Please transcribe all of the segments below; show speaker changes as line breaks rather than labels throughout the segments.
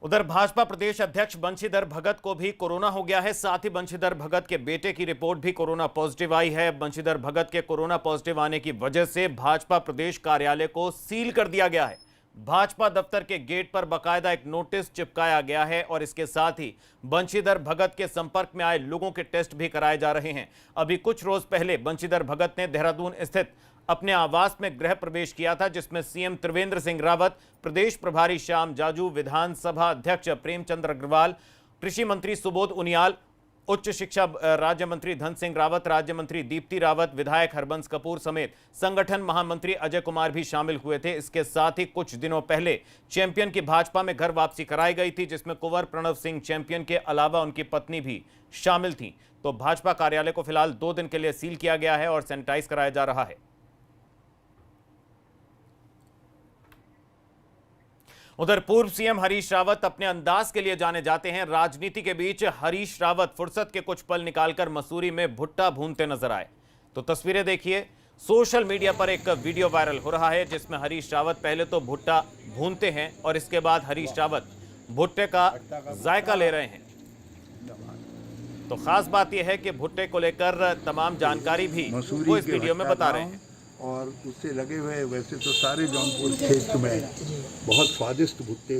उधर भाजपा प्रदेश अध्यक्ष बंशीधर भगत को भी कोरोना हो गया है। साथ ही बंशीधर भगत के बेटे की रिपोर्ट भी कोरोना पॉजिटिव आई है। बंशीधर भगत के कोरोना पॉजिटिव आने की वजह से भाजपा प्रदेश कार्यालय को सील कर दिया गया है। भाजपा दफ्तर के गेट पर बाकायदा एक नोटिस चिपकाया गया है और इसके साथ ही बंशीधर भगत के संपर्क में आए लोगों के टेस्ट भी कराए जा रहे हैं। अभी कुछ रोज पहले बंशीधर भगत ने देहरादून स्थित अपने आवास में गृह प्रवेश किया था, जिसमें सीएम त्रिवेंद्र सिंह रावत, प्रदेश प्रभारी श्याम जाजू, विधानसभा अध्यक्ष प्रेमचंद अग्रवाल, कृषि मंत्री सुबोध उनियाल, उच्च शिक्षा राज्य मंत्री धन सिंह रावत, राज्य मंत्री दीप्ति रावत, विधायक हरबंस कपूर समेत संगठन महामंत्री अजय कुमार भी शामिल हुए थे। इसके साथ ही कुछ दिनों पहले चैंपियन की भाजपा में घर वापसी कराई गई थी, जिसमें कुंवर प्रणव सिंह चैंपियन के अलावा उनकी पत्नी भी शामिल थी। तो भाजपा कार्यालय को फिलहाल 2 दिन के लिए सील किया गया है और सैनिटाइज कराया जा रहा है। उधर पूर्व सीएम हरीश रावत अपने अंदाज के लिए जाने जाते हैं। राजनीति के बीच हरीश रावत फुर्सत के कुछ पल निकालकर मसूरी में भुट्टा भूनते नजर आए। तो तस्वीरें देखिए, सोशल मीडिया पर एक वीडियो वायरल हो रहा है जिसमें हरीश रावत पहले तो भुट्टा भूनते हैं और इसके बाद हरीश रावत भुट्टे का जायका ले रहे हैं। तो खास बात यह है कि भुट्टे को लेकर तमाम जानकारी भी वो इस वीडियो में बता रहे हैं।
और उससे लगे हुए वैसे तो सारे जौनपुर क्षेत्र में बहुत स्वादिष्ट भुट्टे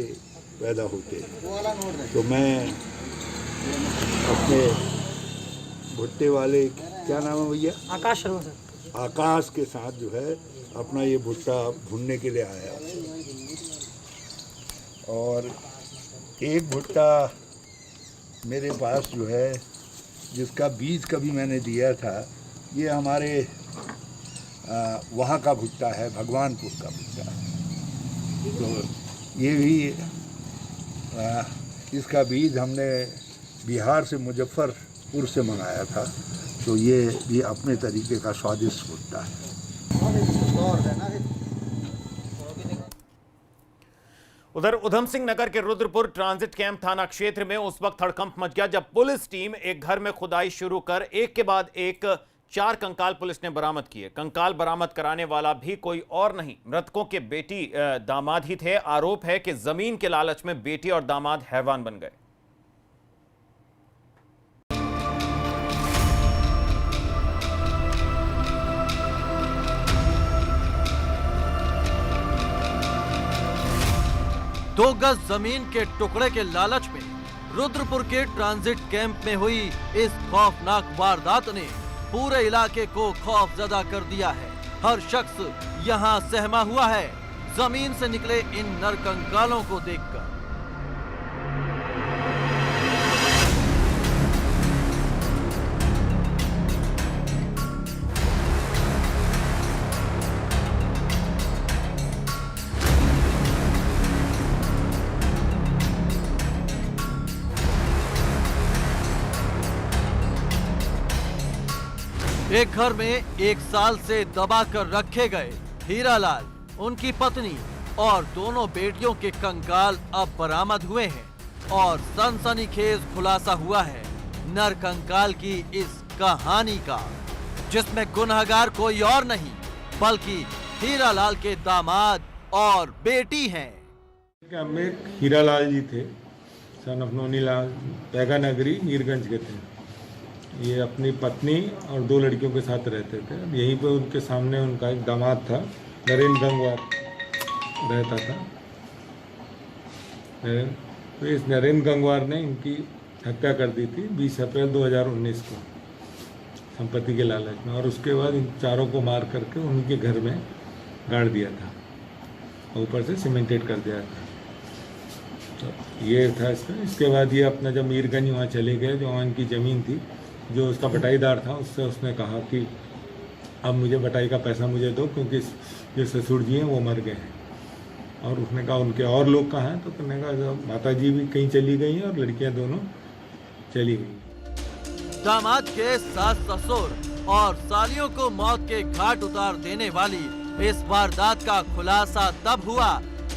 पैदा होते हैं। तो मैं अपने भुट्टे वाले, क्या नाम है भैया,
आकाश शर्मा सर,
आकाश के साथ जो है अपना ये भुट्टा भुनने के लिए आया। और एक भुट्टा मेरे पास जो है जिसका बीज कभी मैंने दिया था, ये हमारे वहाँ का भुट्टा है, भगवानपुर का भुट्टा है। तो ये भी इसका बीज हमने बिहार से, मुजफ्फरपुर से मंगाया था। तो ये भी अपने तरीके का स्वादिष्ट भुट्टा है।
उधर उधम सिंह नगर के रुद्रपुर ट्रांजिट कैंप थाना क्षेत्र में उस वक्त हड़कंप मच गया जब पुलिस टीम एक घर में खुदाई शुरू कर एक के बाद एक 4 कंकाल पुलिस ने बरामद किए। कंकाल बरामद कराने वाला भी कोई और नहीं, मृतकों के बेटी दामाद ही थे। आरोप है कि जमीन के लालच में बेटी और दामाद हैवान बन गए।
दो गज जमीन के टुकड़े के लालच में रुद्रपुर के ट्रांजिट कैंप में हुई इस खौफनाक वारदात ने पूरे इलाके को खौफजदा कर दिया है। हर शख्स यहाँ सहमा हुआ है जमीन से निकले इन नरकंकालों को देखकर। एक घर में 1 साल से दबा कर रखे गए हीरालाल, उनकी पत्नी और दोनों बेटियों के कंकाल अब बरामद हुए हैं और सनसनीखेज खुलासा हुआ है नरकंकाल की इस कहानी का, जिसमें गुनहगार कोई और नहीं बल्कि हीरालाल के दामाद और बेटी हैं।
में हीरालाल जी थे, सन ऑफ नोनीलाल, पैगा नगरी, मीरगंज के थे। ये अपनी पत्नी और 2 लड़कियों के साथ रहते थे। यहीं पे उनके सामने उनका एक दामाद था, नरेंद्र गंगवार रहता था। तो इस नरेंद्र गंगवार ने इनकी हत्या कर दी थी 20 अप्रैल 2019 को संपत्ति के लालच में, और उसके बाद इन चारों को मार करके उनके घर में गाड़ दिया था, ऊपर से सीमेंटेड कर दिया था। तो ये था इसका। इसके बाद ये अपना जब मीरगंज वहाँ चले गए, जो वहाँ इनकी ज़मीन थी, जो उसका बटाईदार था, उससे उसने कहा कि अब मुझे बटाई का पैसा मुझे दो, क्योंकि जो ससुर जी हैं वो मर गए हैं। और उसने कहा उनके और लोग कहाँ हैं, तो कहने का माता जी भी कहीं चली गई हैं और लड़कियां दोनों चली गई।
दामाद के सास ससुर और सालियों को मौत के घाट उतार देने वाली इस वारदात का खुलासा तब हुआ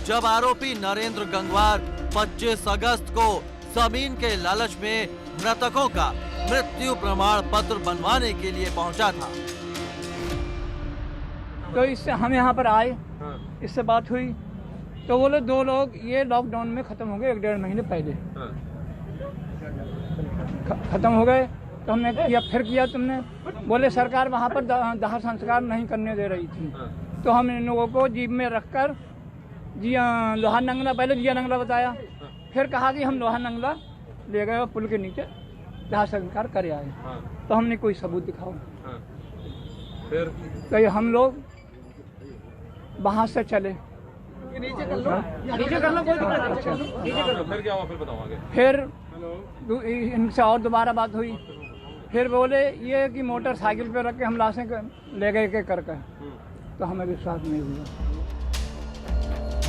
जब आरोपी नरेंद्र गंगवार 25 अगस्त को जमीन के लालच में मृतकों का मृत्यु प्रमाण पत्र बनवाने के लिए पहुंचा था।
तो इससे हम यहाँ पर आए, इससे बात हुई तो बोले 2 लोग ये लॉकडाउन में ख़त्म हो गए 1-1.5 महीने पहले ख़त्म हो गए। तो हमने किया, फिर किया तुमने, बोले सरकार वहाँ पर दाह संस्कार नहीं करने दे रही थी। तो हम इन लोगों को जीप में रखकर लोहा नंगला, पहले जिया नंगला बताया, फिर कहा कि हम लोहा नंगला ले गए और पुल के नीचे दाह संस्कार कर आए। तो हमने कोई सबूत दिखाओ,
फिर
तो ये हम लोग वहाँ से चले।
फिर क्या हुआ, फिर बताओ आगे।
फिर इनसे और दोबारा बात हुई, फिर बोले ये कि मोटरसाइकिल पे रख के हम लाशें ले गए के करके। तो हमें विश्वास नहीं हुआ।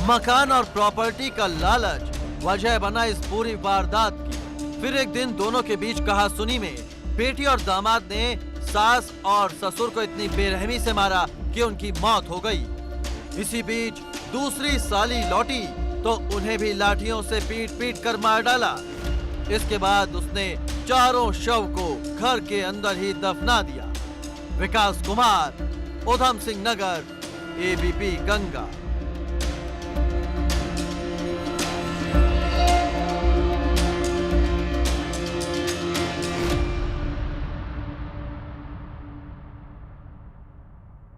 मकान और प्रॉपर्टी का लालच वजह बना इस पूरी वारदात की। फिर एक दिन दोनों के बीच कहासुनी में बेटी और दामाद ने सास और ससुर को इतनी बेरहमी से मारा कि उनकी मौत हो गई। इसी बीच दूसरी साली लौटी तो उन्हें भी लाठियों से पीट पीट कर मार डाला। इसके बाद उसने चारों शव को घर के अंदर ही दफना दिया। विकास कुमार, उधम सिंह नगर, ABP गंगा।